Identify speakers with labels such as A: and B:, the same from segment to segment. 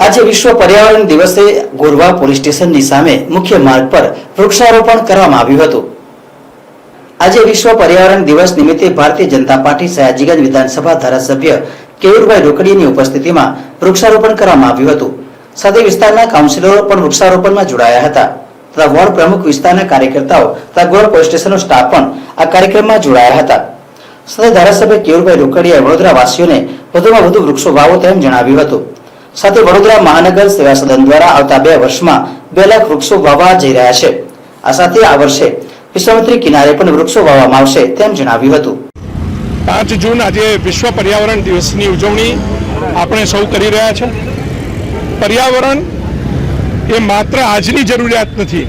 A: आज विश्व पर्यावरण दिवसे गोरवा पोलीस स्टेशनની સામે મુખ્ય માર્ગ પર વૃક્ષારોપણ કરવામાં આવ્યું હતું। આજે વિશ્વ પર્યાવરણ દિવસ નિમિત્તે ભારતીય જનતા પાર્ટી સયાજીગંજ વિધાનસભા ધારાસભ્ય કેયુરભાઈ રોકડીની ઉપસ્થિતિમાં વૃક્ષારોપણ કરવામાં આવ્યું હતું। સાથે વિસ્તારના કાઉન્સિલરો પણ વૃક્ષારોપણમાં જોડાયા હતા તથા વોર્ડ પ્રમુખ, વિસ્તારના કાર્યકર્તાઓ તથા ગોરવા પોલીસ સ્ટેશનનો સ્ટાફ પણ આ કાર્યક્રમમાં જોડાયા હતા। સાથે ધારાસભ્ય કેયુરભાઈ રોકડીએ વડોદરા વાસીઓને વધુમાં વધુ વૃક્ષો વાવો તેમ જણાવ્યું હતું। સાથે વડોદરા મહાનગર સેવા સદન દ્વારા આવતા 2 વર્ષમાં 2 લાખ વૃક્ષો વાવવા જઈ રહ્યા છે। આ સાથે આ વર્ષે વિશ્વામિત્રી કિનારે પણ વૃક્ષો વાવવામાં આવશે તેમ જણાવ્યું હતું।
B: 5 જૂન આજે વિશ્વ પર્યાવરણ દિવસની ઉજવણી આપણે સૌ કરી રહ્યા છે। પર્યાવરણ એ માત્ર આજની જરૂરિયાત નથી,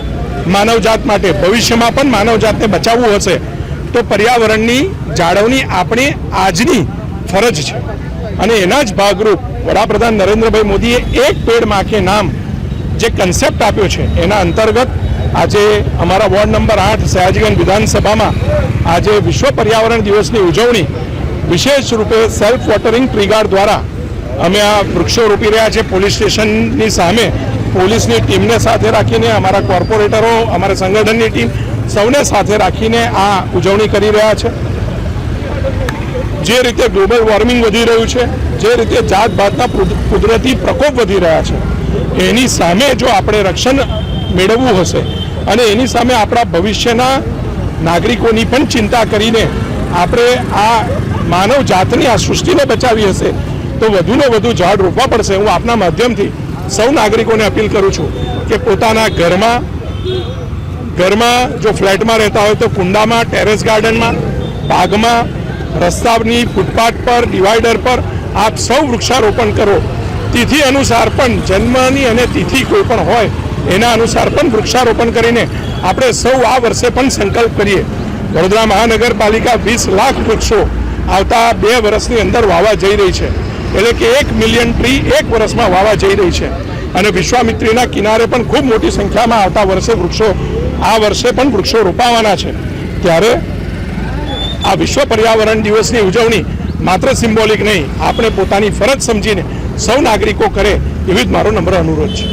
B: માનવજાત માટે ભવિષ્યમાં પણ માનવજાતને બચાવવું હશે તો પર્યાવરણની જાળવણી આપણી આજની ફરજ છે અને એના જ ભાગરૂપ વડાપ્રધાન નરેન્દ્રભાઈ મોદીએ એક પેડ માં કે નામ જે કન્સેપ્ટ આપ્યો છે એના અંતર્ગત આજે અમારા વોર્ડ નંબર 8 સયાજીગંજ વિધાનસભામાં આજે વિશ્વ પર્યાવરણ દિવસની ઉજવણી વિશેષ રૂપે સેલ્ફ વોટરિંગ ટ્રી ગાર્ડ દ્વારા અમે આ વૃક્ષો રોપી રહ્યા છે। પોલીસ સ્ટેશનની સામે પોલીસની ટીમને સાથે રાખીને અમારા કોર્પોરેટરો, અમારા સંગઠનની ટીમ સૌને સાથે રાખીને આ ઉજવણી કરી રહ્યા છે। જે રીતે ગ્લોબલ વોર્મિંગ વધી રહ્યું છે, જે રીતે જાત ભાતના કુદરતી પ્રકોપ વધી રહ્યા છે, એની સામે જો આપણે રક્ષણ મેળવવું હશે અને એની સામે આપણા ભવિષ્યના નાગરિકોની પણ ચિંતા કરીને આપણે આ માનવ જાતની આ સૃષ્ટિને બચાવી હશે તો વધુને વધુ ઝાડ રોપવા પડશે। હું આપના માધ્યમથી સૌ નાગરિકોને અપીલ કરું છું કે પોતાના ઘરમાં જો ફ્લેટમાં રહેતા હોય તો કુંડામાં, ટેરેસ ગાર્ડનમાં, બાગમાં, રસ્તાની ફૂટપાથ પર, ડિવાઈડર પર આપ સૌ વૃક્ષારોપણ કરો। તિથિ અનુસાર પણ, જન્મની અને તિથિ કોઈ પણ હોય એના અનુસાર પણ વૃક્ષારોપણ કરીને આપણે સૌ આ વર્ષે પણ સંકલ્પ કરીએ। વડોદરા મહાનગરપાલિકા 20 લાખ વૃક્ષો આવતા 2 વર્ષની અંદર વાવવા જઈ રહી છે, એટલે કે 1 મિલિયન ટ્રી 1 વર્ષમાં વાવવા જઈ રહી છે અને વિશ્વામિત્રીના કિનારે પણ ખૂબ મોટી સંખ્યામાં આવતા વર્ષે પણ વૃક્ષો રોપાવાના છે। ત્યારે આ વિશ્વ પર્યાવરણ દિવસની ઉજવણી માત્ર સિમ્બોલિક નહીં, આપણે પોતાની ફરજ સમજીને સૌ નાગરિકો કરે એવી જ મારો નમ્ર અનુરોધ છે।